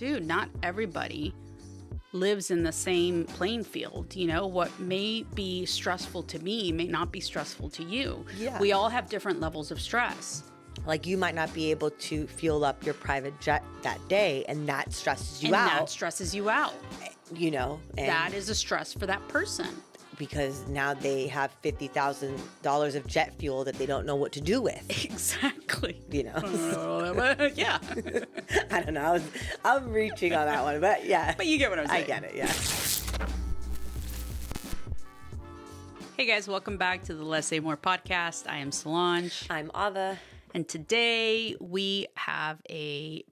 dude, not everybody lives in the same playing field. You know, what may be stressful to me may not be stressful to you. Yeah. We all have different levels of stress. Like, you might not be able to fuel up your private jet that day, and that stresses you And out. that stresses you out. You know, and That is a stress for that person. because now they have $50,000 of jet fuel that they don't know what to do with. Exactly. You know, Yeah. I don't know. I'm reaching on that one, but yeah. But you get what I'm saying. I get it. Yeah. Hey guys, welcome back to the Less Say More podcast. I am Solange. I'm Ava. And today we have a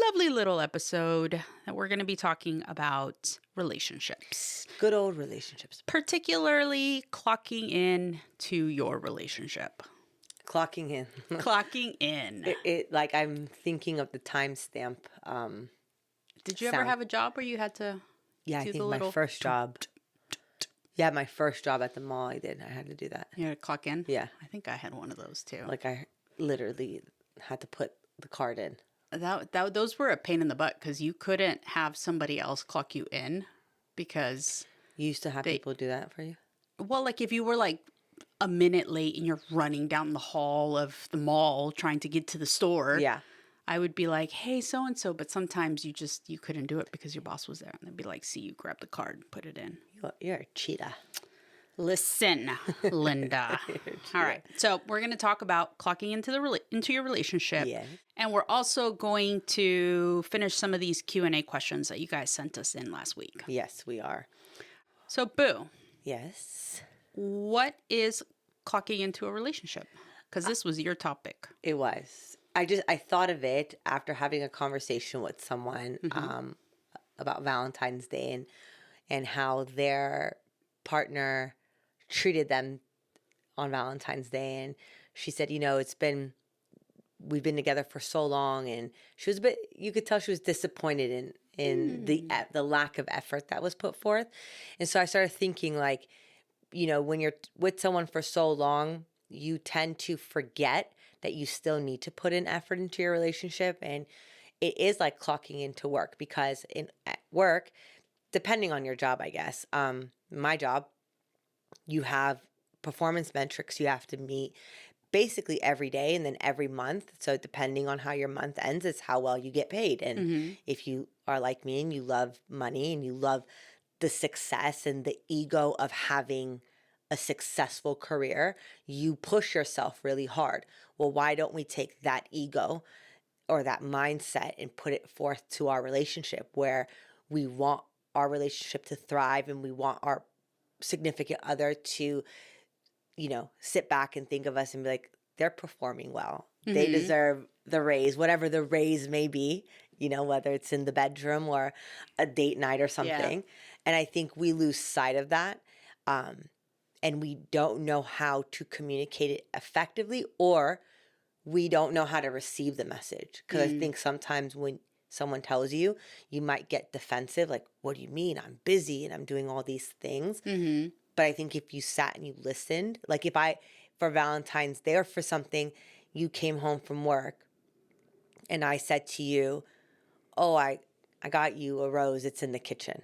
lovely little episode that we're going to be talking about relationships. Good old relationships. Particularly clocking in to your relationship. Clocking in. Clocking in. It like, I'm thinking of the timestamp. Did you ever have a job where you had to Yeah, I do think the my little... first job. Yeah, my first job at the mall, I had to do that. You had to clock in? Yeah. I think I had one of those too. Like, I literally had to put the card in. Those were a pain in the butt because you couldn't have somebody else clock you in because... You used to have people do that for you? Well, like if you were like a minute late and you're running down the hall of the mall trying to get to the store. Yeah. I would be like, hey, so-and-so. But sometimes you couldn't do it because your boss was there. And they'd be like, see, you grab the card, put it in. You're a cheetah. Listen, Linda. All right. So we're going to talk about clocking into your relationship. Yeah. And we're also going to finish some of these Q&A questions that you guys sent us in last week. Yes, we are. So, Boo. Yes. What is clocking into a relationship? Because this was your topic. It was. I thought of it after having a conversation with someone about Valentine's Day and how their partner treated them on Valentine's Day. And she said, you know, we've been together for so long, and she was you could tell she was disappointed in the lack of effort that was put forth. And so I started thinking, like, you know, when you're with someone for so long, you tend to forget that you still need to put in effort into your relationship. And it is like clocking into work, because at work, depending on your job, I guess, my job, you have performance metrics you have to meet basically every day and then every month. So depending on how your month ends is how well you get paid. And if you are like me and you love money and you love the success and the ego of having a successful career, you push yourself really hard. Well, why don't we take that ego or that mindset and put it forth to our relationship, where we want our relationship to thrive and we want our significant other to, you know, sit back and think of us and be like, they're performing well. They deserve the raise, whatever the raise may be, you know, whether it's in the bedroom or a date night or something. Yeah. And I think we lose sight of that. And we don't know how to communicate it effectively, or we don't know how to receive the message. Because I think sometimes when someone tells you, you might get defensive, like, what do you mean? I'm busy and I'm doing all these things. But I think if you sat and you listened, like for Valentine's Day or for something, you came home from work and I said to you, oh, I got you a rose. It's in the kitchen.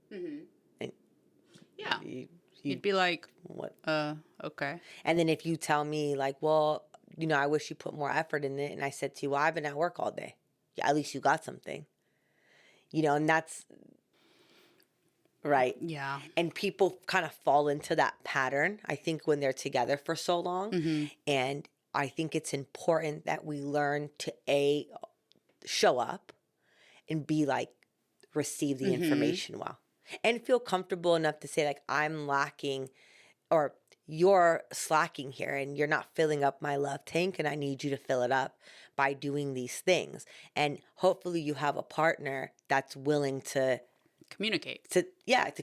And yeah. You'd be like, what? Okay. And then if you tell me, like, well, you know, I wish you put more effort in it. And I said to you, well, I've been at work all day. Yeah, at least you got something. You know, and that's right. Yeah. And people kind of fall into that pattern, I think, when they're together for so long. And I think it's important that we learn to show up and be like, receive the information well. And feel comfortable enough to say, like, I'm lacking, or you're slacking here and you're not filling up my love tank, and I need you to fill it up by doing these things. And hopefully you have a partner that's willing to communicate. To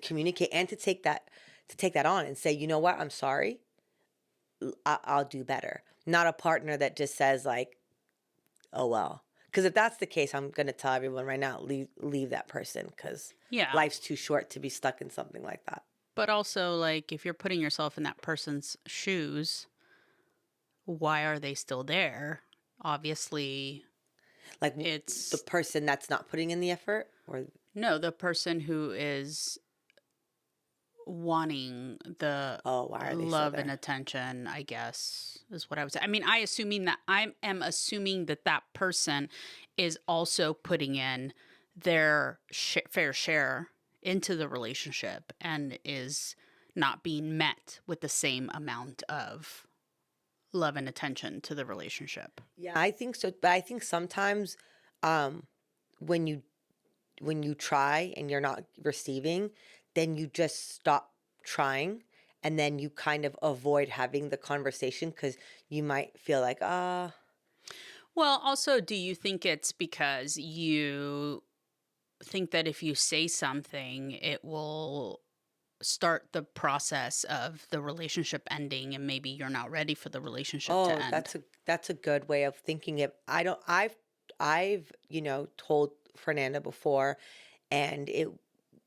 communicate and to take that on and say, you know what, I'm sorry, I'll do better. Not a partner that just says, like, oh well. Because if that's the case, I'm going to tell everyone right now, leave that person, because life's too short to be stuck in something like that. But also, like, if you're putting yourself in that person's shoes, why are they still there? Obviously, Like the It's person that's not putting in the effort, or no, the person who is wanting the oh, why are they still love and there? attention, I guess, is what I would say. I mean, I am assuming that that person is also putting in their fair share into the relationship and is not being met with the same amount of love and attention to the relationship. Yeah, I think so. But I think sometimes um, when you try and you're not receiving, then you just stop trying, and then you kind of avoid having the conversation because you might feel like, Well, also, do you think it's because you think that if you say something, it will start the process of the relationship ending and maybe you're not ready for the relationship to oh, end? that's a good way of thinking it. I don't. I've told Fernanda before, and it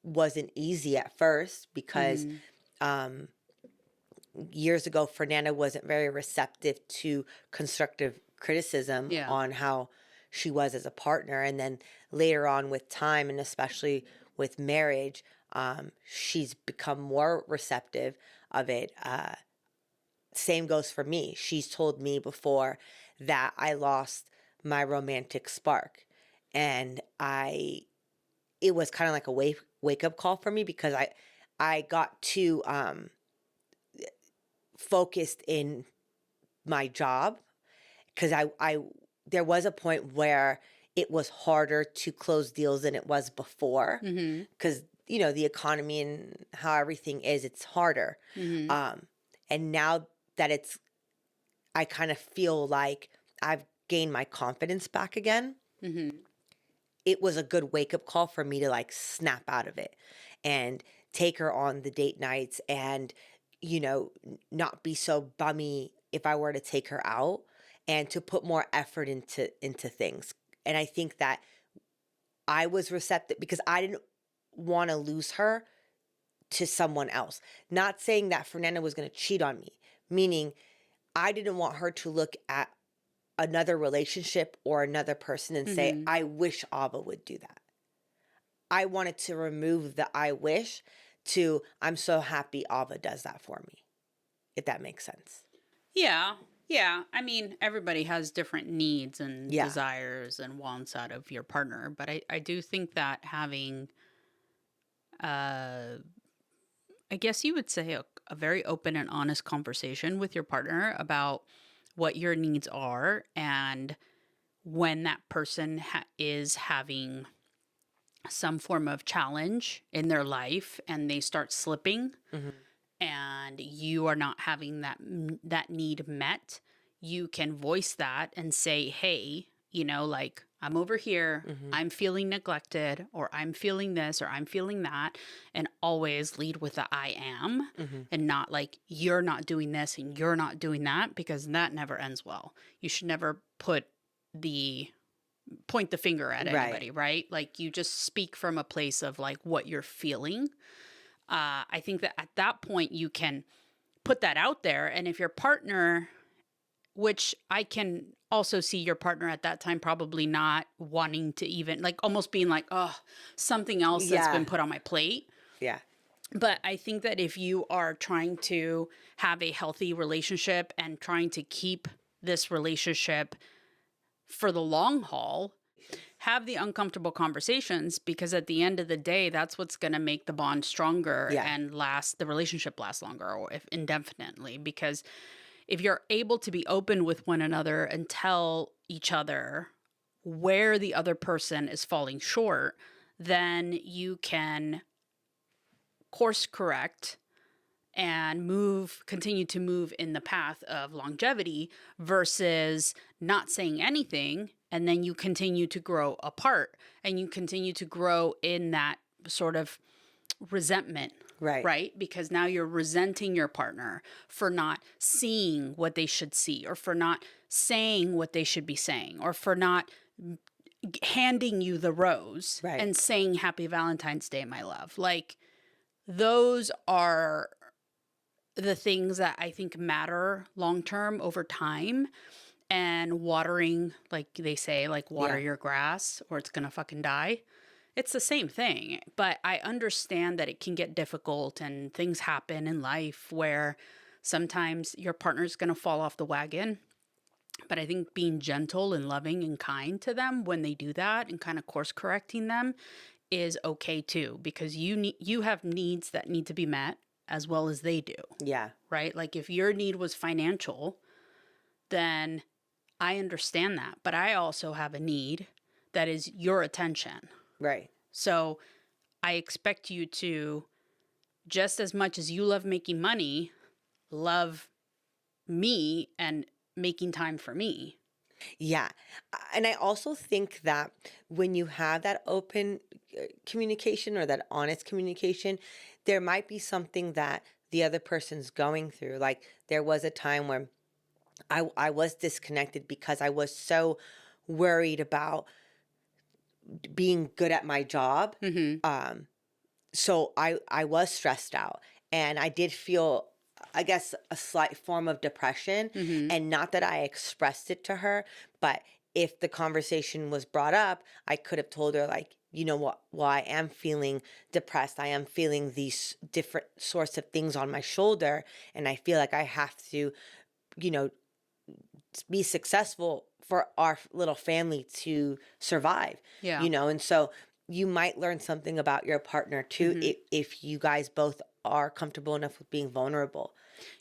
wasn't easy at first because Mhm. um, years ago, Fernanda wasn't very receptive to constructive criticism Yeah. on how she was as a partner. And then later on with time, and especially with marriage, she's become more receptive of it. Same goes for me. She's told me before that I lost my romantic spark. And it was kind of like a wake up call for me because I got too focused in my job because I there was a point where it was harder to close deals than it was before Mhm. because the economy and how everything is, it's harder. Mhm. um and now that it's I kind of feel like I've gained my confidence back again. Mhm. It was a good wake up call for me to like snap out of it and take her on the date nights and not be so bummy if I were to take her out, and to put more effort into things. And I think that I was receptive because I didn't want to lose her to someone else. Not saying that Fernanda was going to cheat on me, meaning I didn't want her to look at another relationship or another person and say, Mhm. I wish Ava would do that. I wanted to remove the I wish to I'm so happy Ava does that for me, if that makes sense. Yeah. Yeah. I mean, everybody has different needs and Yeah. desires and wants out of your partner, but I do think that having uh I guess you would say a very open and honest conversation with your partner about what your needs are and when that person is having some form of challenge in their life and they start slipping Hmm. and you are not having that need met, you can voice that and say, "Hey, like I'm over here, Hmm. I'm feeling neglected, or I'm feeling this, or I'm feeling that," and always lead with the I am, Hmm. and not like you're not doing this and you're not doing that, because that never ends well. You should never the point the finger at Right. anybody, right? Like you just speak from a place of like what you're feeling. I think that at that point you can put that out there. And if your partner, which I can also see your partner at that time probably not wanting to even like almost being like, oh, something else that's Yeah. been put on my plate. Yeah. But I think that if you are trying to have a healthy relationship and trying to keep this relationship for the long haul, have the uncomfortable conversations, because at the end of the day, that's what's going to make the bond stronger Yeah. and the relationship last longer, or if indefinitely. Because if you're able to be open with one another and tell each other where the other person is falling short, then you can course correct and continue to move in the path of longevity versus not saying anything. And then you continue to grow apart and you continue to grow in that sort of resentment, Right. right? Because now you're resenting your partner for not seeing what they should see, or for not saying what they should be saying, or for not handing you the rose Right. and saying Happy Valentine's Day, my love. Like, those are the things that I think matter long term over time. and watering, like they say, like water Yeah. your grass or it's going to fucking die. It's the same thing. But I understand that it can get difficult and things happen in life where sometimes your partner's going to fall off the wagon. But I think being gentle and loving and kind to them when they do that and kind of course correcting them is okay too, because you have needs that need to be met as well as they do, Yeah. right? Like if your need was financial, then I understand that, but I also have a need that is your attention. Right. So I expect you to, just as much as you love making money, love me and making time for me. Yeah. And I also think that when you have that open communication or that honest communication, there might be something that the other person's going through. Like there was a time where I was disconnected because I was so worried about being good at my job. So I was stressed out and I did feel, I guess, a slight form of depression. And not that I expressed it to her, but if the conversation was brought up, I could have told her, like, you know what, while I am feeling depressed, I am feeling these different sorts of things on my shoulder. And I feel like I have to, you know, be successful for our little family to survive, Yeah. you know? And so you might learn something about your partner too if you guys both are comfortable enough with being vulnerable.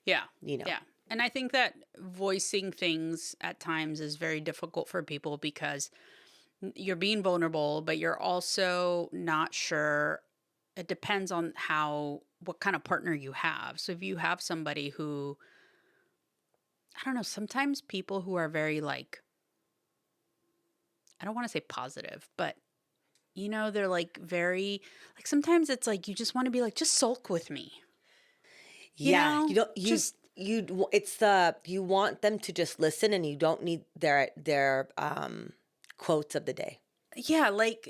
Yeah. You know. Yeah. And I think that voicing things at times is very difficult for people because you're being vulnerable, but you're also not sure. It depends on what kind of partner you have. So if you have somebody who, I don't know, sometimes people who are very like, I don't want to say positive, but they're like very, like sometimes it's like you just want to be like, just sulk with me. Yeah, you don't Just you want them to just listen and you don't need their quotes of the day. yeah, like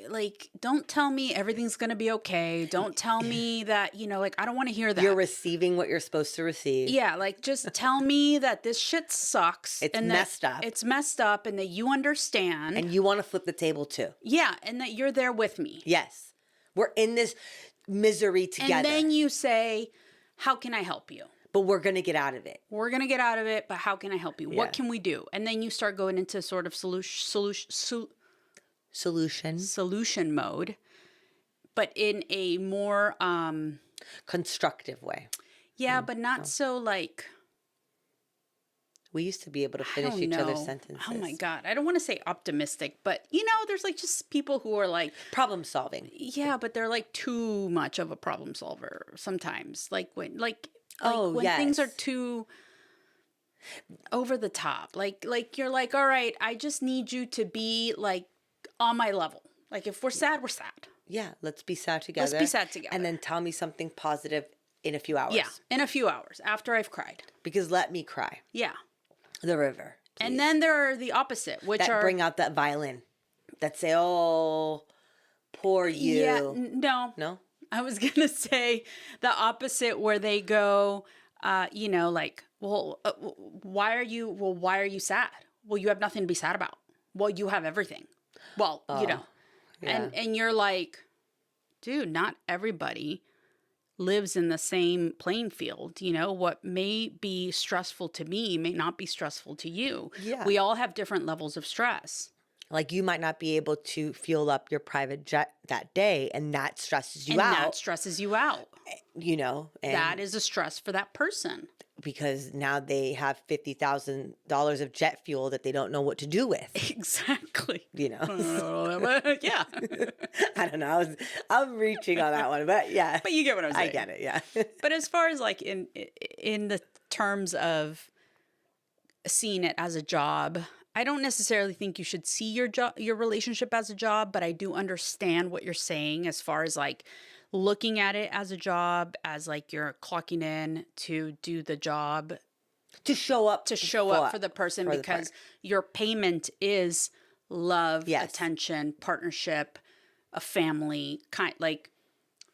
don't tell me everything's gonna be okay. Don't tell me that, like I don't want to hear that. You're receiving what you're supposed to receive. Yeah, like just tell me that this shit sucks. It's and messed up. It's messed up and that you understand. And you want to flip the table too. Yeah, and that you're there with me. Yes. We're in this misery together. And then you say, how can I help you? But we're going to get out of it. We're going to get out of it, but how can I help you? Yeah. What can we do? And then you start going into sort of solution mode, but in a more constructive way. Yeah, but not so like, we used to be able to I finish don't each other's know. sentences. Oh my God. I don't want to say optimistic, but there's like just people who are like problem solving. Yeah, but they're like too much of a problem solver sometimes. Like when yes. things are too over the top. Like you're like, all right, I just need you to be like on my level. Like if we're sad, we're sad. Yeah, let's be sad together. Let's be sad together. And then tell me something positive in a few hours. Yeah, in a few hours after I've cried. Because let me cry. Yeah. The river. Please. And then there are the opposite, which that bring out that violin. That say, oh, poor you. Yeah, no. I was going to say the opposite where they go, like, well, why are you sad? Well, you have nothing to be sad about. Well, you have everything. Well, Yeah. And you're like, dude, not everybody lives in the same playing field. What may be stressful to me may not be stressful to you. Yeah. We all have different levels of stress. Like you might not be able to fuel up your private jet that day, and that stresses you out. And that stresses you out. And that is a stress for that person. Because now they have $50,000 of jet fuel that they don't know what to do with. Exactly. Yeah. I don't know. I'm reaching on that one, but yeah. But you get what I'm saying. I get it, yeah. But as far as like in the terms of seeing it as a job, I don't necessarily think you should see your relationship as a job, but I do understand what you're saying as far as like looking at it as a job, as like you're clocking in to do the job, to show up for the person, because your payment is love, attention, partnership, a family,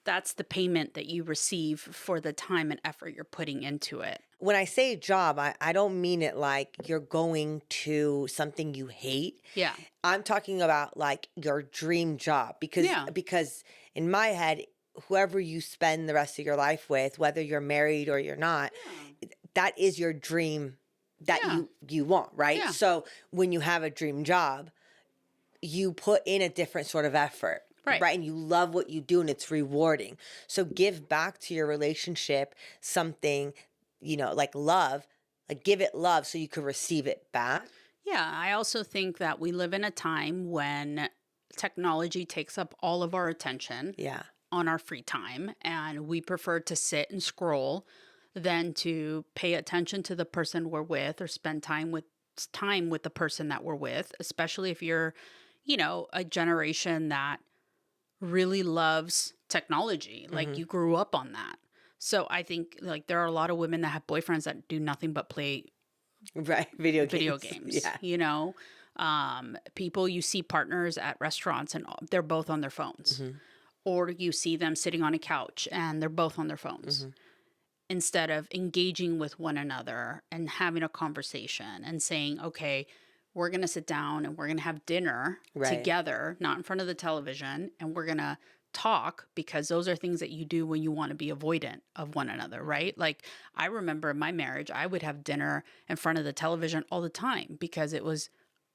that's the payment that you receive for the time and effort you're putting into it. When I say job, I don't mean it like you're going to something you hate. Yeah. I'm talking about like your dream job Yeah. because in my head, whoever you spend the rest of your life with, whether you're married or you're not, that is your dream that Yeah. you want, right? Yeah. So when you have a dream job, you put in a different sort of effort. Right. Right. And you love what you do and it's rewarding. So give back to your relationship something, like love, like give it love so you could receive it back. Yeah. I also think that we live in a time when technology takes up all of our attention Yeah. on our free time, and we prefer to sit and scroll than to pay attention to the person we're with or spend time with the person that we're with, especially if you're, a generation that really loves technology. Like you grew up on that. So I think like there are a lot of women that have boyfriends that do nothing but play Right. Video video games. games. Yeah. People, you see partners at restaurants and they're both on their phones. Or you see them sitting on a couch and they're both on their phones. Instead of engaging with one another and having a conversation and saying, okay, we're going to sit down and we're going to have dinner Right. together, not in front of the television, and we're going to talk, because those are things that you do when you want to be avoidant of one another, right? Like I remember in my marriage, I would have dinner in front of the television all the time because it was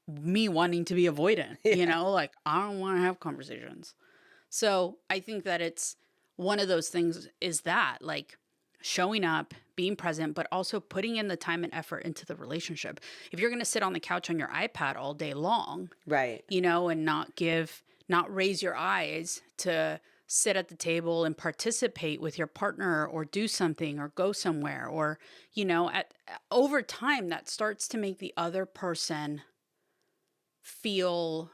me wanting to be avoidant, like I don't want to have conversations. So I think that it's one of those things is that like showing up, being present, but also putting in the time and effort into the relationship. If you're going to sit on the couch on your iPad all day long, Right. and not raise your eyes to sit at the table and participate with your partner or do something or go somewhere, or, over time that starts to make the other person feel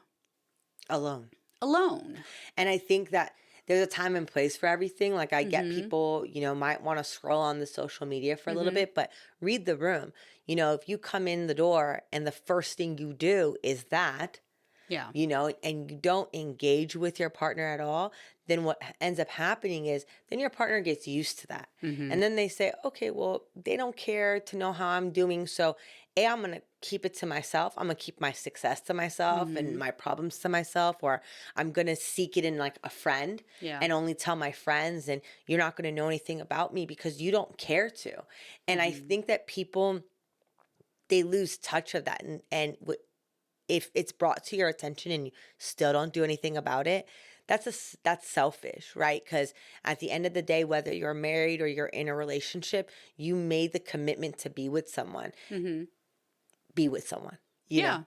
Alone. alone. And I think that there's a time and place for everything. Like I get people, might want to scroll on the social media for a little bit, but read the room. If you come in the door and the first thing you do is that, Yeah. And you don't engage with your partner at all, then what ends up happening is then your partner gets used to that. And then they say, okay, well, they don't care to know how I'm doing. So I'm going to keep it to myself. I'm going to keep my success to myself and my problems to myself, or I'm going to seek it in like a friend and only tell my friends, and you're not going to know anything about me because you don't care to. And I think that people, they lose touch of that. And if it's brought to your attention and you still don't do anything about it, that's selfish, right? Because at the end of the day, whether you're married or you're in a relationship, you made the commitment to be with someone. Be with someone.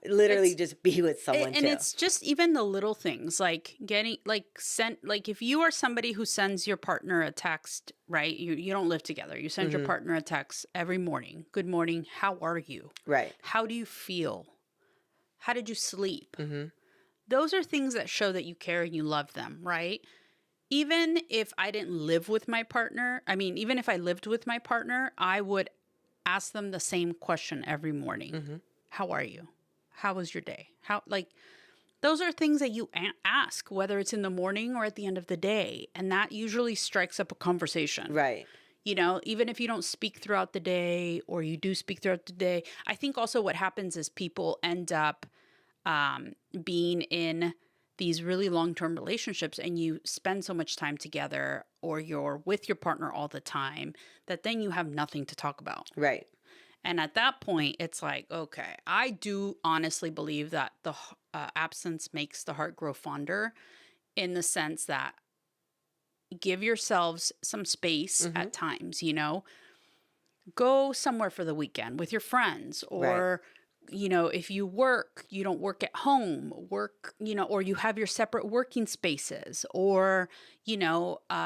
Literally just be with someone and too. it's just even the little things like getting like if you are somebody who sends your partner a text, right? You don't live together. You send your partner a text every morning. Good morning. How are you? Right. How do you feel? How did you sleep? Those are things that show that you care and you love them, right? Even if I didn't live with my partner, even if I lived with my partner, I would ask them the same question every morning. How are you? How was your day? Those are things that you ask, whether it's in the morning or at the end of the day. And that usually strikes up a conversation. Right. Even if you don't speak throughout the day or you do speak throughout the day, I think also what happens is people end up being in these really long-term relationships and you spend so much time together or you're with your partner all the time that then you have nothing to talk about. Right. And at that point, it's like, okay, I do honestly believe that the absence makes the heart grow fonder, in the sense that give yourselves some space at times, go somewhere for the weekend with your friends, or, if you work, you don't work at home, or you have your separate working spaces, or,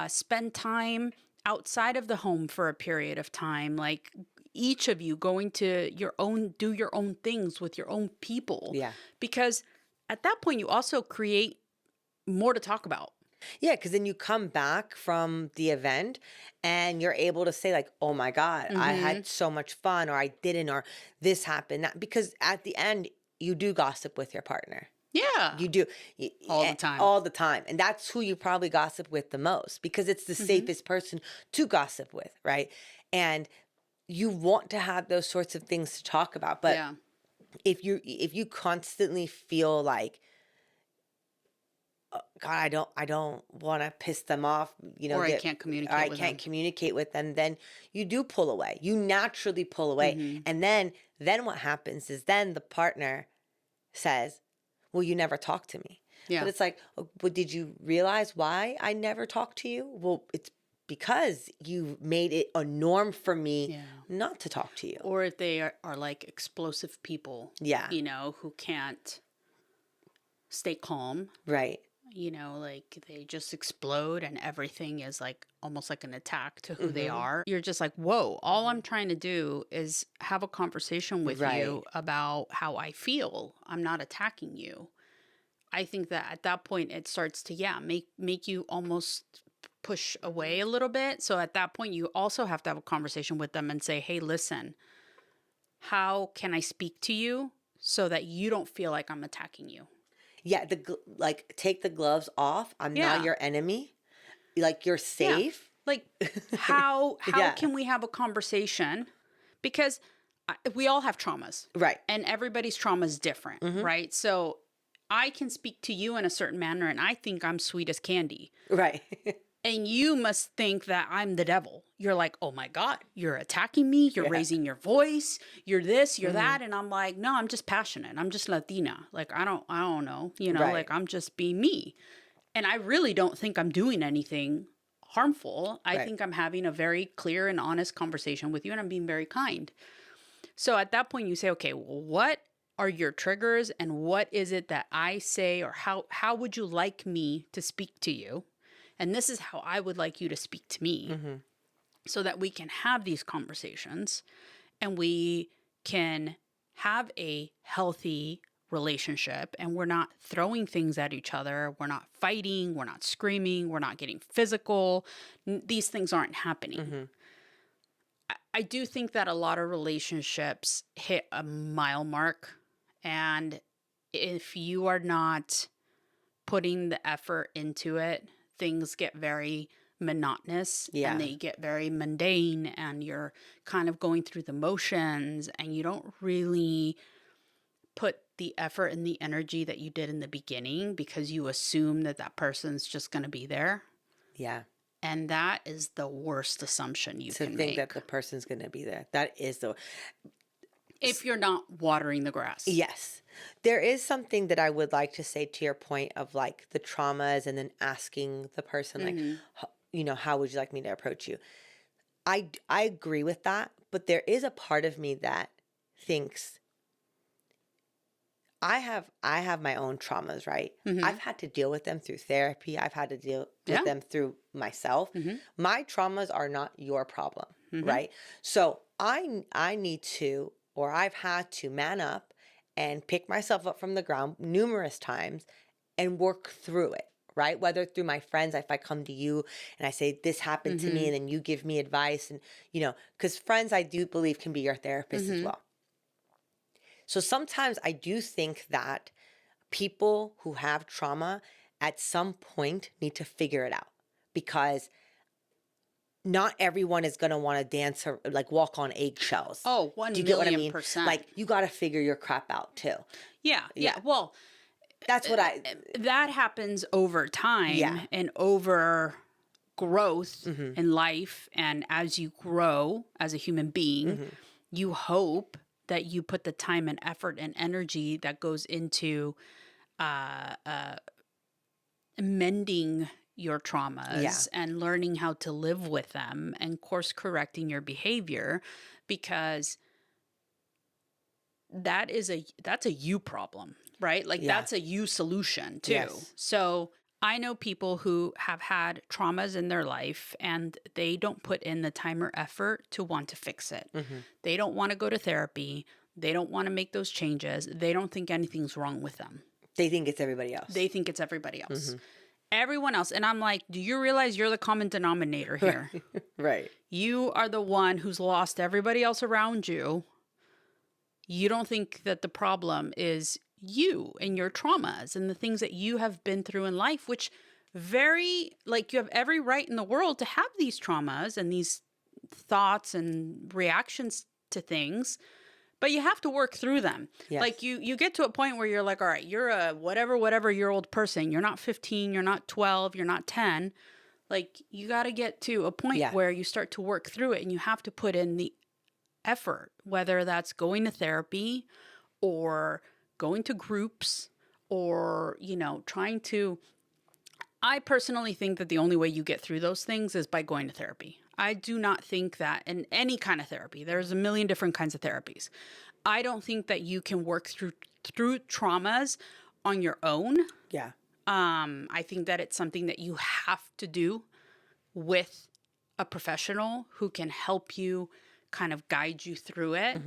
spend time outside of the home for a period of time, like each of you going to do your own things with your own people. Yeah. Because at that point, you also create more to talk about. Yeah, because then you come back from the event and you're able to say like, oh my God, I had so much fun, or I didn't, or this happened. Because at the end, you do gossip with your partner. Yeah. You do. All the time. All the time. And that's who you probably gossip with the most because it's the safest person to gossip with, right? And you want to have those sorts of things to talk about. But Yeah. if you constantly feel like, God, I don't want to piss them off, Or I can't or communicate I with can't them. communicate with them, then you do pull away. You naturally pull away. Mm-hmm. And then what happens is then the partner says, well, you never talk to me. Yeah. But it's like, oh, but did you realize why I never talk to you? Well, it's because you made it a norm for me Yeah. not to talk to you. Or if they are like explosive people, Yeah. who can't stay calm, Right. like they just explode and everything is like almost like an attack to who they are. You're just like, whoa, all I'm trying to do is have a conversation with Right. you about how I feel. I'm not attacking you. I think that at that point it starts to, make you almost push away a little bit. So at that point, you also have to have a conversation with them and say, hey, listen, how can I speak to you so that you don't feel like I'm attacking you? Yeah, like take the gloves off. I'm not Yeah. your enemy. Like you're Yeah. safe. Like how Yeah. can we have a conversation? Because we all have traumas. Right. And everybody's trauma is different, right? So I can speak to you in a certain manner and I think I'm sweet as candy. Right. And you must think that I'm the devil. You're like, oh my God, you're attacking me. You're raising your voice. You're this, you're that. And I'm like, no, I'm just passionate. I'm just Latina. Like, I don't know, Right. like I'm just being me. And I really don't think I'm doing anything harmful. I Right. think I'm having a very clear and honest conversation with you and I'm being very kind. So at that point you say, okay, well, what are your triggers and what is it that I say or how would you like me to speak to you? And this is how I would like you to speak to me so that we can have these conversations and we can have a healthy relationship and we're not throwing things at each other. We're not fighting. We're not screaming. We're not getting physical. These things aren't happening. I do think that a lot of relationships hit a mile mark. And if you are not putting the effort into it, things get very monotonous and they get very mundane and you're kind of going through the motions and you don't really put the effort and the energy that you did in the beginning because you assume that that person's just going to be there. Yeah. And that is the worst assumption you can To think make. that the person's going to be there. That is if you're not watering the grass. Yes. There is something that I would like to say to your point of like the traumas and then asking the person like, how would you like me to approach you? I agree with that, but there is a part of me that thinks I have my own traumas, right? I've had to deal with them through therapy. I've had to deal with them through myself. My traumas are not your problem, right? So I need to, or I've had to man up and pick myself up from the ground numerous times and work through it, right? Whether through my friends, if I come to you and I say, this happened to me, and then you give me advice and, because friends, I do believe can be your therapist as well. So sometimes I do think that people who have trauma at some point need to figure it out because not everyone is going to want to dance or like walk on eggshells. Oh, 1 Do you get what I million mean? percent. Like you got to figure your crap out too. Yeah. Well, that's what that happens over time and over growth in life. And as you grow as a human being, you hope that you put the time and effort and energy that goes into mending your traumas and learning how to live with them and course correcting your behavior, because that's a you problem, right? Like that's a you solution too. Yes. So I know people who have had traumas in their life and they don't put in the time or effort to want to fix it. They don't want to go to therapy. They don't want to make those changes. They don't think anything's wrong with them. They think it's everybody else. They think it's everybody else. Everyone else. And I'm like, do you realize you're the common denominator here? Right. You are the one who's lost everybody else around you. You don't think that the problem is you and your traumas and the things that you have been through in life, which you have every right in the world to have these traumas and these thoughts and reactions to things, but you have to work through them. Yes. Like you get to a point where you're like, all right, you're a whatever year old person. You're not 15, you're not 12, you're not 10. Like, you got to get to a point where you start to work through it, and you have to put in the effort, whether that's going to therapy or going to groups or, trying to. I personally think that the only way you get through those things is by going to therapy. I do not think that in any kind of therapy, there's a million different kinds of therapies. I don't think that you can work through traumas on your own. Yeah. I think that it's something that you have to do with a professional who can help you kind of guide you through it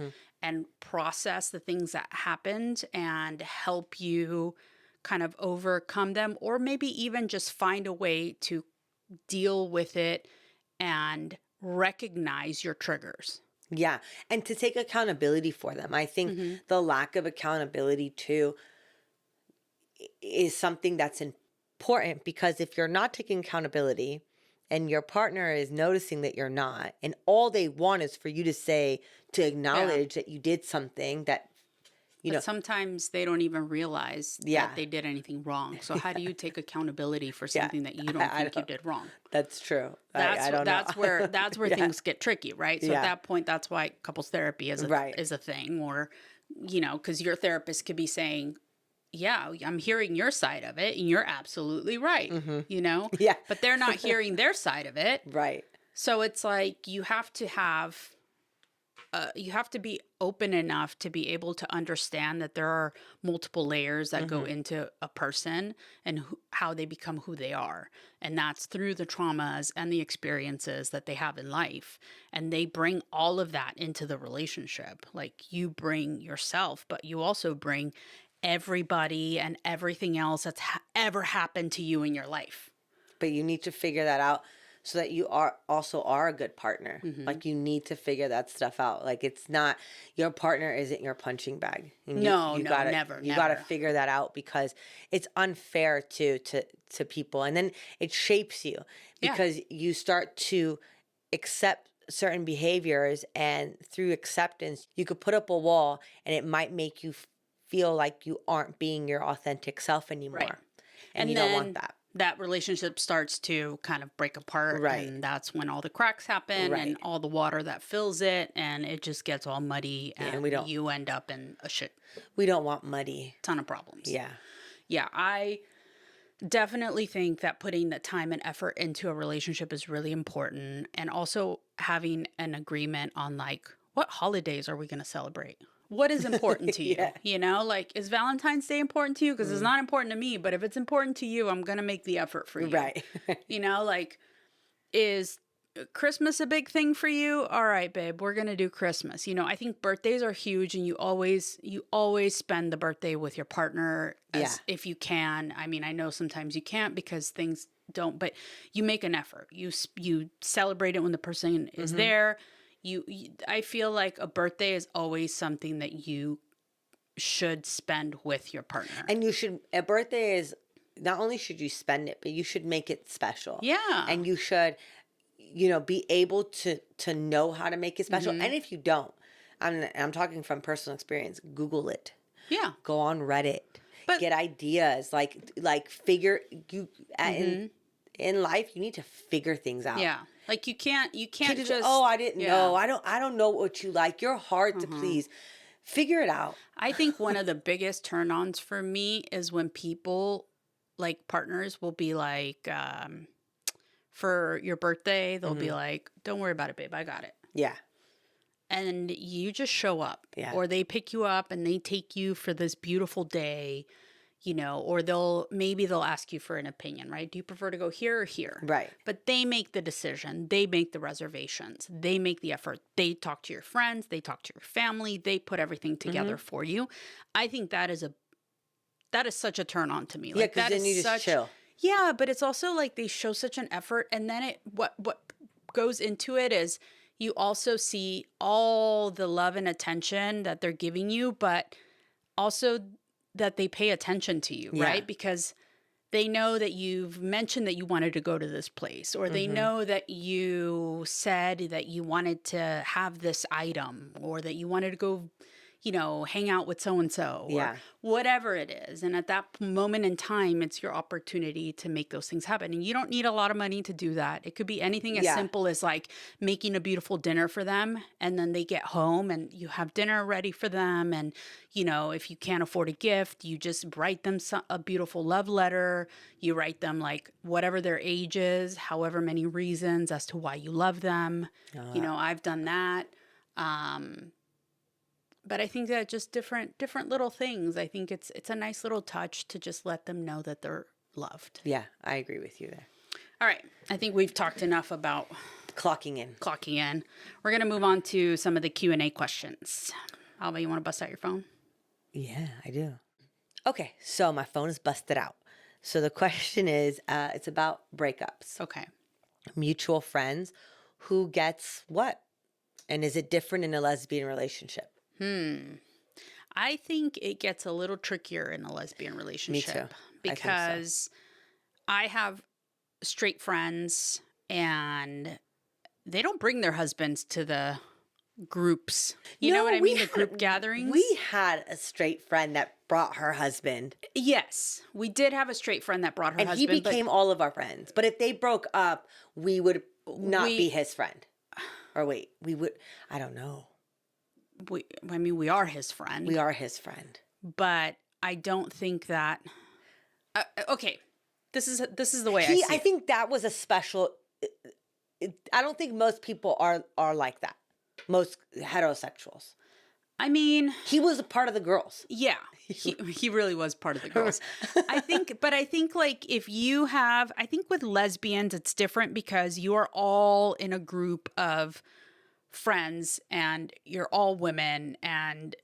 and process the things that happened and help you kind of overcome them, or maybe even just find a way to deal with it and recognize your triggers. Yeah. And to take accountability for them. I think the lack of accountability too is something that's important, because if you're not taking accountability and your partner is noticing that you're not, and all they want is for you to acknowledge that you did something that, But sometimes they don't even realize that they did anything wrong. So how do you take accountability for something that you don't think you did wrong? That's true. That's know. where things get tricky, right? So at that point, that's why couples therapy is a thing, or because your therapist could be saying, yeah, I'm hearing your side of it, and you're absolutely right, Yeah. but they're not hearing their side of it. Right. So it's like you have to be open enough to be able to understand that there are multiple layers that go into a person and how they become who they are. And that's through the traumas and the experiences that they have in life. And they bring all of that into the relationship. Like, you bring yourself, but you also bring everybody and everything else that's ever happened to you in your life. But you need to figure that out so that you are a good partner. Like, you need to figure that stuff out. Like, it's not, your partner isn't your punching bag. And No, gotta, never. You got to figure that out, because it's unfair to people. And then it shapes you, because you start to accept certain behaviors, and through acceptance, you could put up a wall, and it might make you feel like you aren't being your authentic self anymore. Right. And you don't want that. That relationship starts to kind of break apart. Right. And that's when all the cracks happen, Right. and all the water that fills it, and it just gets all muddy, and you end up in a We don't want muddy. ton of problems. Yeah. Yeah, I definitely think that putting the time and effort into a relationship is really important, and also having an agreement on, like, what holidays are we going to celebrate? What is important to you? Like, is Valentine's Day important to you? Because it's not important to me, but if it's important to you, I'm going to make the effort for you. Right. Like, is Christmas a big thing for you? All right, babe, we're going to do Christmas. I think birthdays are huge, and you always spend the birthday with your partner if you can. I mean, I know sometimes you can't because things don't, but you make an effort. You celebrate it when the person is there. I feel like a birthday is always something that you should spend with your partner. And a birthday is, not only should you spend it, but you should make it special. Yeah. And you should, be able to know how to make it special. And if you don't, I'm talking from personal experience, Google it. Yeah. Go on Reddit. Get ideas. Like figure, in life, you need to figure things out. Yeah. Like, you can't just, I didn't know. I don't know what you like. You're hard to please. Figure it out. I think one of the biggest turn-ons for me is when people, like, partners will be like, for your birthday, they'll be like, don't worry about it, babe, I got it. Yeah. And you just show up. Yeah. Or they pick you up and they take you for this beautiful day, or they'll ask you for an opinion, right? Do you prefer to go here or here? Right. But they make the decision. They make the reservations. They make the effort. They talk to your friends. They talk to your family. They put everything together for you. I think that is such a turn on to me. Like, because then you just chill. Yeah, but it's also like they show such an effort, and then what goes into it is you also see all the love and attention that they're giving you, but also that they pay attention to you, Yeah. right? Because they know that you've mentioned that you wanted to go to this place, or they know that you said that you wanted to have this item, or that you wanted to go, hang out with so and so, or Yeah. whatever it is. And at that moment in time, it's your opportunity to make those things happen. And you don't need a lot of money to do that. It could be anything as Yeah. simple as like making a beautiful dinner for them, and then they get home and you have dinner ready for them. And, if you can't afford a gift, you just write them a beautiful love letter. You write them like whatever their age is, however many reasons as to why you love them. I've done that. But I think that just different little things. I think it's a nice little touch to just let them know that they're loved. Yeah, I agree with you there. All right. I think we've talked enough about Clocking in. We're going to move on to some of the Q&A questions. Alva, you want to bust out your phone? Yeah, I do. Okay, so my phone is busted out. So the question is, it's about breakups. Okay. Mutual friends, who gets what? And is it different in a lesbian relationship? I think it gets a little trickier in a lesbian relationship. Me too. Because I have straight friends and they don't bring their husbands to the groups. You know what I mean? The group gatherings. We had a straight friend that brought her husband. Yes, we did have a straight friend that brought her And husband. he became all of our friends. But if they broke up, we would not be his friend. Or wait, we would, I don't know. We are his friend. We are his friend. But I don't think that. Okay, this is the way I see it. I think that was a special. I don't think most people are like that. Most heterosexuals. I mean, he was a part of the girls. Yeah, he really was part of the girls. I think like I think with lesbians it's different because you are all in a group of friends and you're all women and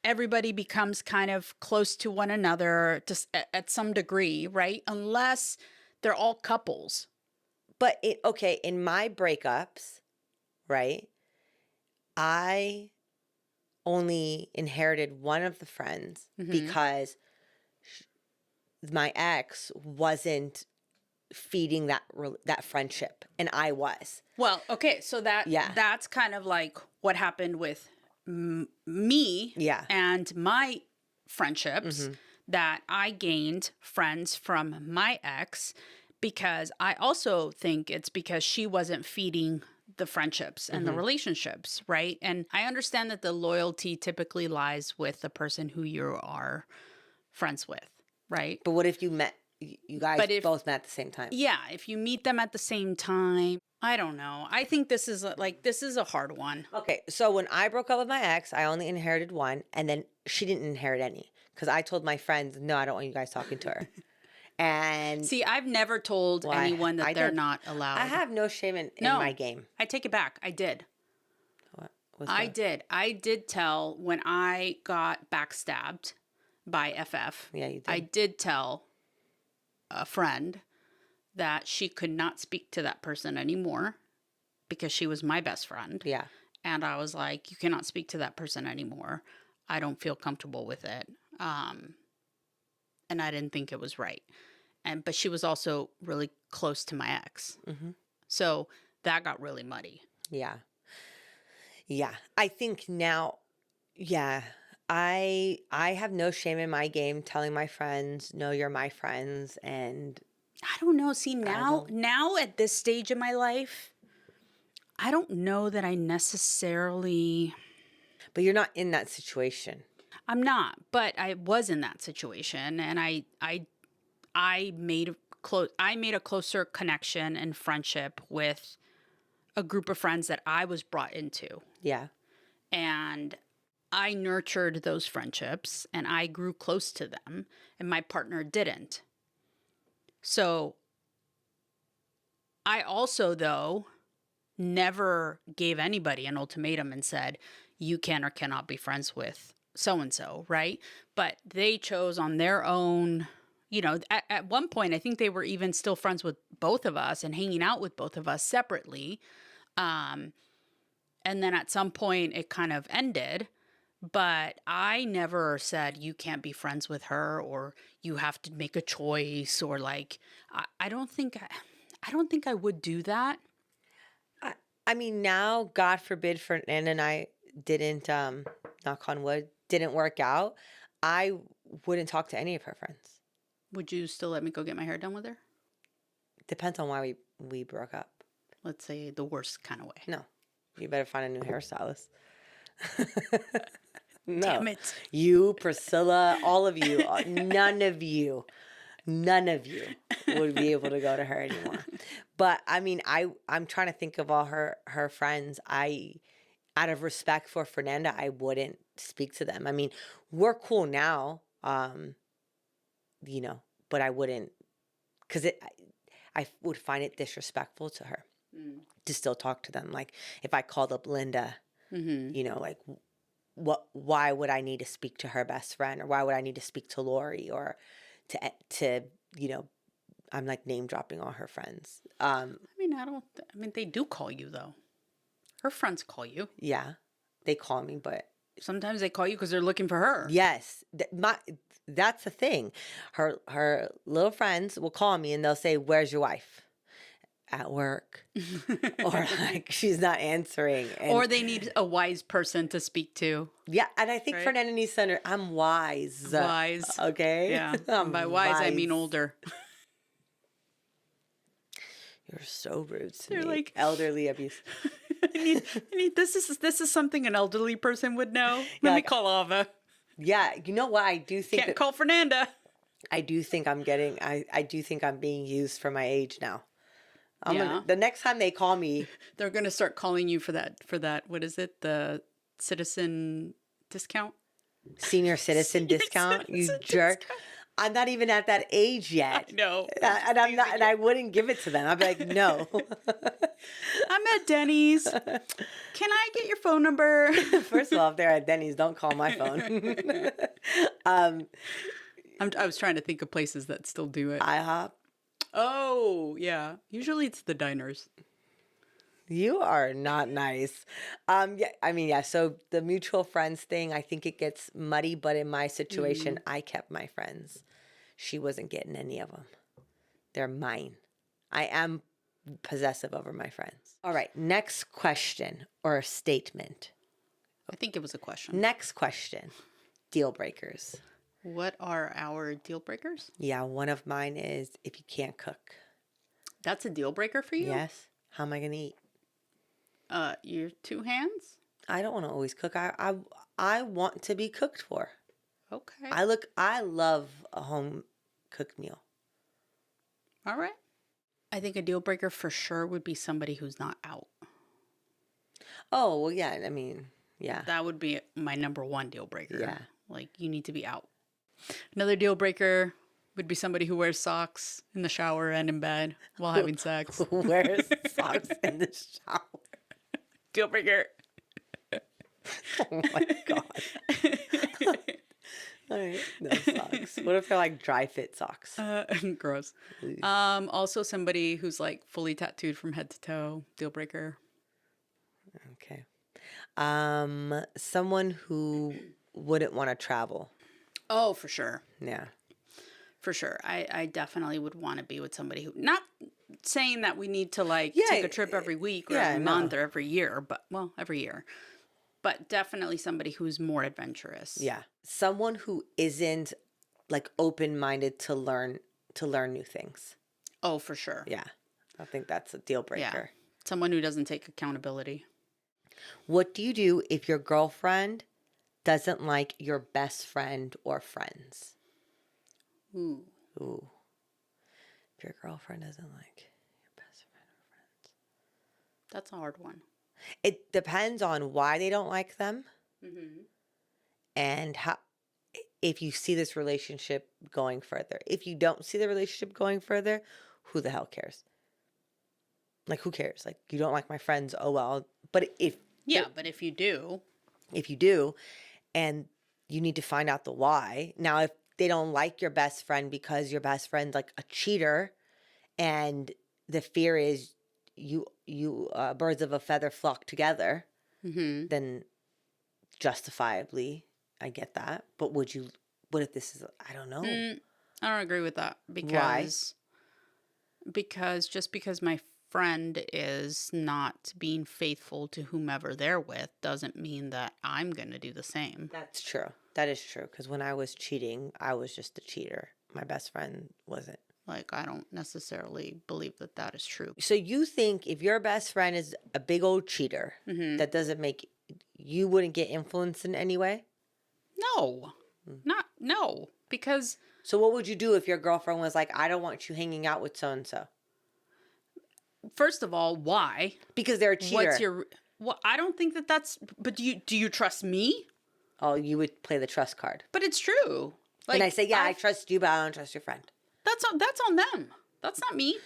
everybody becomes kind of close to one another just at some degree, right? Unless they're all couples. But in my breakups, right, I only inherited one of the friends because my ex wasn't feeding that friendship, and I was. Well, okay, so that's kind of like what happened with me and my friendships, that I gained friends from my ex because I also think it's because she wasn't feeding the friendships and the relationships, right? And I understand that the loyalty typically lies with the person who you are friends with, right? But what if you guys both met at the same time? Yeah, if you meet them at the same time, I don't know. I think this is a hard one. Okay, so when I broke up with my ex, I only inherited one, and then she didn't inherit any because I told my friends, no, I don't want you guys talking to her. And see, I've never told anyone that they're not allowed. I have no shame in my game. I take it back. I did. What? I did. I did tell when I got backstabbed by FF. Yeah, you did. I did tell a friend that she could not speak to that person anymore because she was my best friend. Yeah. And I was like, you cannot speak to that person anymore. I don't feel comfortable with it. And I didn't think it was right. But she was also really close to my ex. So that got really muddy. Yeah. Yeah. I think now, I have no shame in my game telling my friends, no, you're my friends. And I don't know. See, now at this stage of my life, I don't know that I necessarily. But you're not in that situation. I'm not, but I was in that situation, and I made a closer connection and friendship with a group of friends that I was brought into. Yeah. And I nurtured those friendships and I grew close to them, and my partner didn't. So I also, though, never gave anybody an ultimatum and said, you can or cannot be friends with so-and-so, right? But they chose on their own, at one point, I think they were even still friends with both of us and hanging out with both of us separately. And then at some point it kind of ended, But I never said you can't be friends with her or you have to make a choice or like I don't think I would do that. I, I mean, now, God forbid, Fernanda and I didn't, knock on wood, didn't work out. I wouldn't talk to any of her friends. Would you still let me go get my hair done with her? Depends on why we broke up. Let's say the worst kind of way. No, you better find a new hairstylist. No, Damn it. you, Priscilla, all of you, none of you would be able to go to her anymore. But I mean, I'm trying to think of all her friends. Out of respect for Fernanda, I wouldn't speak to them. I mean, we're cool now, but I wouldn't, because I would find it disrespectful to her to still talk to them. Like if I called up Linda, like why would I need to speak to her best friend, or why would I need to speak to Lori, or to I'm like name dropping all her friends. I mean, they do call you though. Her friends call you. Yeah, they call me, but Sometimes they call you because they're looking for her. yes, that's the thing. Her little friends will call me and they'll say, "Where's your wife?" At work, or like she's not answering, Or they need a wise person to speak to. yeah. And I think Right? Fernanda needs to I'm wise. Wise. Okay. Yeah. I'm By wise, I mean older. You're so rude to They're me. like- Elderly abuse. I need this is something an elderly person would know. Let me like- call Ava. Yeah, you know what? I do think Can't call Fernanda. I do think I'm getting. I do think I'm being used for my age now. Yeah. The next time they call me, They're gonna start calling you for that. What is it? The citizen discount? senior citizen Senior discount. You citizen jerk. discount. I'm not even at that age yet. I know. And I'm not. And I wouldn't give it to them. I'd be like, no. I'm at Denny's. Can I get your phone number? First of all, if they're at Denny's, don't call my phone. I was trying to think of places that still do it. IHOP. Oh, yeah. Usually it's the diners. You are not nice. Yeah, I mean, yeah. So the mutual friends thing, I think it gets muddy. But in my situation, I kept my friends. She wasn't getting any of them. They're mine. I am possessive over my friends. All right. Next question or statement. I think it was a question. Next question. Deal breakers. What are our deal breakers? Yeah, one of mine is if you can't cook. That's a deal breaker for you? Yes. How am I going to eat? Your two hands? I don't want to always cook. I want to be cooked for. Okay. I love a home cooked meal. All right. I think a deal breaker for sure would be somebody who's not out. Oh, well, yeah. I mean, yeah. That would be my number one deal breaker. Yeah. Like, you need to be out. Another deal breaker would be somebody who wears socks in the shower and in bed while having sex. Who wears socks in the shower? Deal breaker. Oh my God. All right. No socks. What if they're like dry fit socks? Gross. Also somebody who's like fully tattooed from head to toe. Deal breaker. Okay. Someone who wouldn't want to travel. Oh, for sure. Yeah. For sure. I definitely would want to be with somebody who, not saying that we need to like Yeah, take a trip every week or yeah, every no. month or every year, but well, every year. But definitely somebody who's more adventurous. Yeah. Someone who isn't like open-minded to learn new things. Oh, for sure. Yeah. I think that's a deal breaker. Someone who doesn't take accountability. What do you do if your girlfriend doesn't like your best friend or friends? Ooh. Ooh. If your girlfriend doesn't like your best friend or friends. That's a hard one. It depends on why they don't like them and how, if you see this relationship going further. If you don't see the relationship going further, who the hell cares? Like, who cares? Like, you don't like my friends, oh well. But but if you do. if you do, and you need to find out the why. Now, if they don't like your best friend because your best friend's like a cheater, and the fear is you birds of a feather flock together, then justifiably. I get that. But what if this is, I don't know. I don't agree with that Why? because just because my friend is not being faithful to whomever they're with doesn't mean that I'm going to do the same. That's true. That is true. Because when I was cheating, I was just a cheater. My best friend wasn't. Like, I don't necessarily believe that that is true. So you think if your best friend is a big old cheater, that doesn't make you wouldn't get influenced in any way? No, no, because So what would you do if your girlfriend was like, I don't want you hanging out with so and so? first of all, why? Because they're a cheater. What's your, well, I don't think that that's, but do you trust me? Oh, you would play the trust card. But it's true. Like, And I say, yeah, I trust you, but I don't trust your friend. that's on them. That's not me.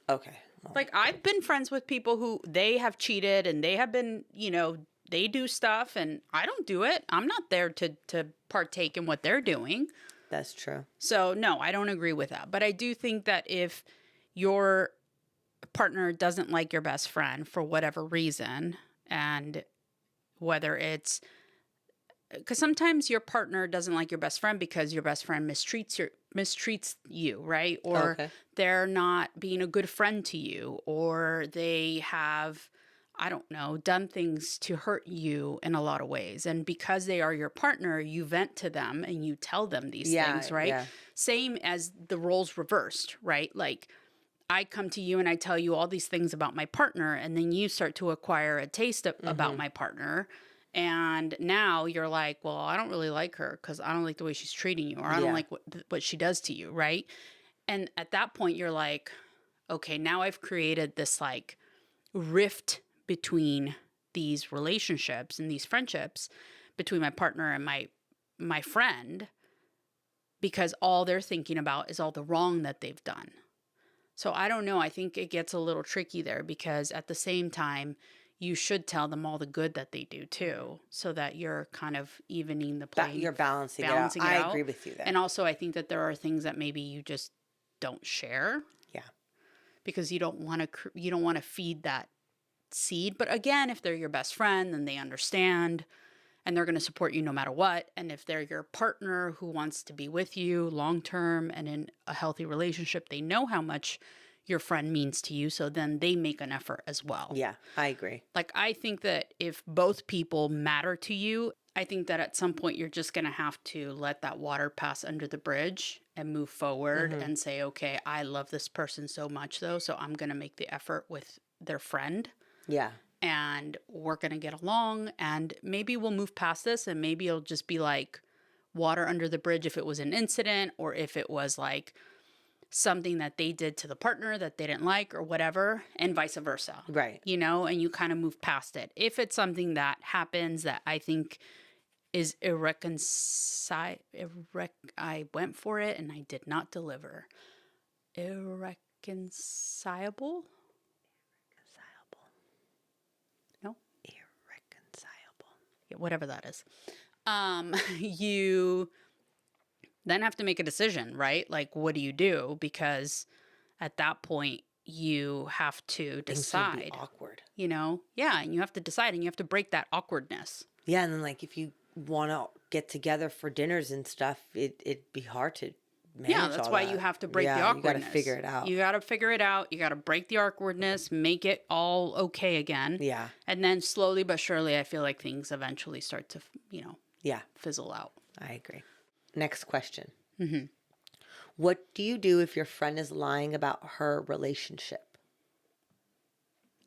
Okay. Well, Like, I've been friends with people who they have cheated and they have been, they do stuff and I don't do it. I'm not there to partake in what they're doing. that's true. So, no, I don't agree with that. But I do think that if your partner doesn't like your best friend for whatever reason, and whether it's because sometimes your partner doesn't like your best friend because your best friend mistreats you, right? Or Okay. they're not being a good friend to you, or they have, I don't know, done things to hurt you in a lot of ways. And because they are your partner, you vent to them and you tell them these things, right? Yeah. Same as the roles reversed, right? Like, I come to you and I tell you all these things about my partner, and then you start to acquire a taste about my partner. And now you're like, well, I don't really like her because I don't like the way she's treating you, or I don't Yeah. like what she does to you, right? And at that point, you're like, okay, now I've created this like rift between these relationships and these friendships between my partner and my friend, because all they're thinking about is all the wrong that they've done. So I don't know. I think it gets a little tricky there, because at the same time, you should tell them all the good that they do too, so that you're kind of evening the playing. You're balancing it out. balancing it I out. agree with you there. And also, I think that there are things that maybe you just don't share Yeah. because you don't want to feed that seed. But again, if they're your best friend, then they understand and they're going to support you no matter what. And if they're your partner who wants to be with you long term and in a healthy relationship, they know how much your friend means to you. So then they make an effort as well. Yeah, I agree. Like, I think that if both people matter to you, I think that at some point you're just going to have to let that water pass under the bridge and move forward and say, okay, I love this person so much though, so I'm going to make the effort with their friend. Yeah. And we're going to get along, and maybe we'll move past this, and maybe it'll just be like water under the bridge if it was an incident, or if it was like something that they did to the partner that they didn't like or whatever, and vice versa. Right. And you kind of move past it. If it's something that happens that I think is irreconcilable, I went for it and I did not deliver. Irreconcilable? No? Irreconcilable. Yeah, whatever that is. You then have to make a decision, right? Like, what do you do? Because at that point, you have to Things would be decide. awkward. Yeah, and you have to decide, and you have to break that awkwardness. Yeah, and then like if you want to get together for dinners and stuff, it'd be hard to manage. Yeah, that's all why that. you have to break the Yeah, awkwardness. you got to figure it out. You got to figure it out. You got to break the awkwardness, make it all okay again. Yeah. And then slowly but surely, I feel like things eventually start to, Yeah, fizzle out. I agree. Next question. What do you do if your friend is lying about her relationship?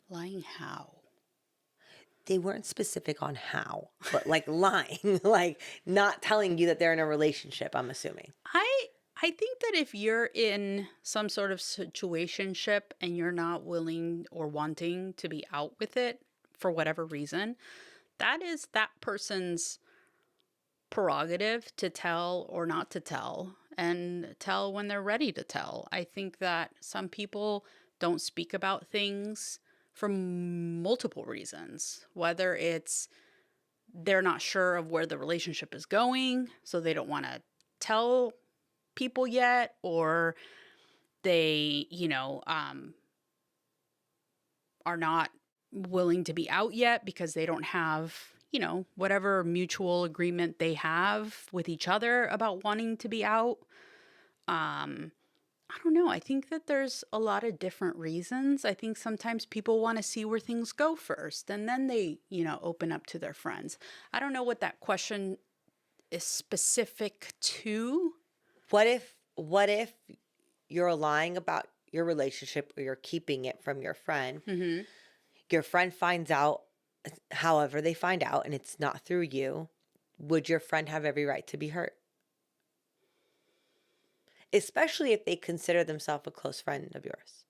Lying how? They weren't specific on how, but like lying, like not telling you that they're in a relationship, I'm assuming. I think that if you're in some sort of situationship and you're not willing or wanting to be out with it for whatever reason, that is that person's prerogative to tell or not to tell, and tell when they're ready to tell. I think that some people don't speak about things for multiple reasons, whether it's they're not sure of where the relationship is going, so they don't want to tell people yet, or they, are not willing to be out yet because they don't have, whatever mutual agreement they have with each other about wanting to be out. I don't know. I think that there's a lot of different reasons. I think sometimes people want to see where things go first and then they, open up to their friends. I don't know what that question is specific to. What if you're lying about your relationship or you're keeping it from your friend? Mm-hmm. Your friend finds out, however they find out, and it's not through you. Would your friend have every right to be hurt? Especially if they consider themselves a close friend of yours.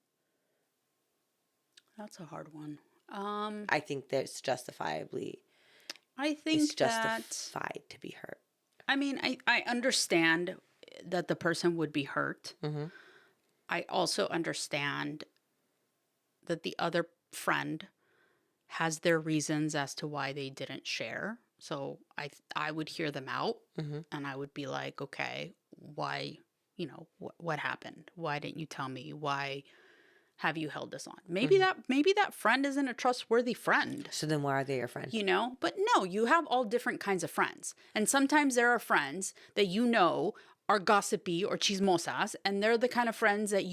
That's a hard one. I think that's justifiably. I think it's justified to be hurt. I mean, I understand that the person would be hurt. Mm-hmm. I also understand that the other friend has their reasons as to why they didn't share. So I would hear them out, Mm-hmm. and I would be like, okay, why, what happened? Why didn't you tell me? Why have you held this on? Maybe that friend isn't a trustworthy friend. So then why are they your friend? But no, you have all different kinds of friends. And sometimes there are friends that are gossipy or chismosas, and they're the kind of friends that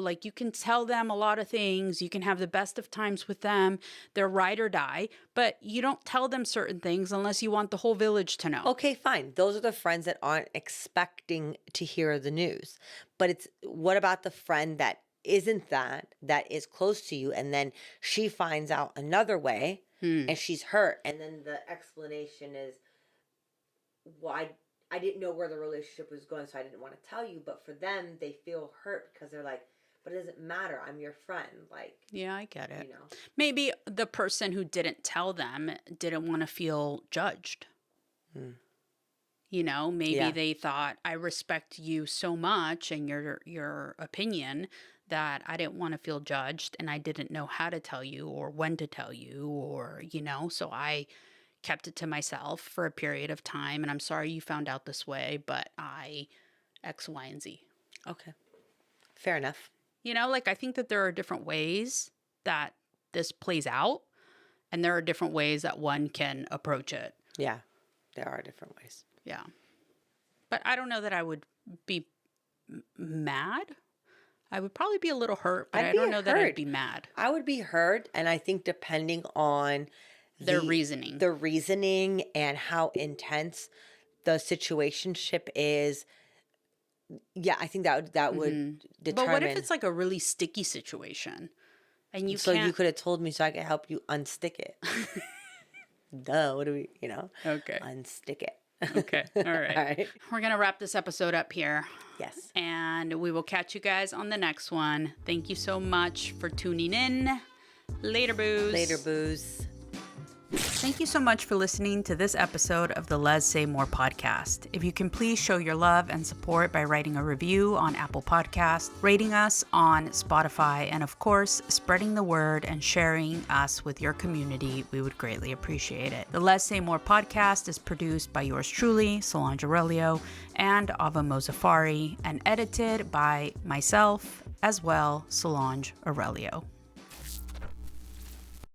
like you can tell them a lot of things, you can have the best of times with them, they're ride or die, but you don't tell them certain things unless you want the whole village to know. Okay, fine. Those are the friends that aren't expecting to hear the news. But what about the friend that isn't that is close to you, and then she finds out another way and she's hurt, and then the explanation is, well, I didn't know where the relationship was going, so I didn't want to tell you. But for them, they feel hurt because they're like, but it doesn't matter, I'm your friend. Like, yeah, I get it. Maybe the person who didn't tell them didn't want to feel judged. Maybe they thought, I respect you so much and your opinion that I didn't want to feel judged, and I didn't know how to tell you or when to tell you, or, so I kept it to myself for a period of time, and I'm sorry you found out this way, but I X, Y, and Z. Okay. Fair enough. I think that there are different ways that this plays out, and there are different ways that one can approach it. Yeah, there are different ways. Yeah. But I don't know that I would be mad. I would probably be a little hurt, but I don't know that I'd be mad. I would be hurt, and I think depending on their reasoning and how intense the situationship is, yeah, I think that would determine. But what if it's like a really sticky situation, and you So you could have told me so I could help you unstick it. Duh, what do we, Okay. Unstick it. Okay. All right. All right. We're going to wrap this episode up here. Yes. And we will catch you guys on the next one. Thank you so much for tuning in. Later, booze. Later, booze. Thank you so much for listening to this episode of the Let's Say More podcast. If you can please show your love and support by writing a review on Apple Podcasts, rating us on Spotify, and of course, spreading the word and sharing us with your community, we would greatly appreciate it. The Let's Say More podcast is produced by yours truly, Solange Aurelio, and Ava Mozafari, and edited by myself as well, Solange Aurelio.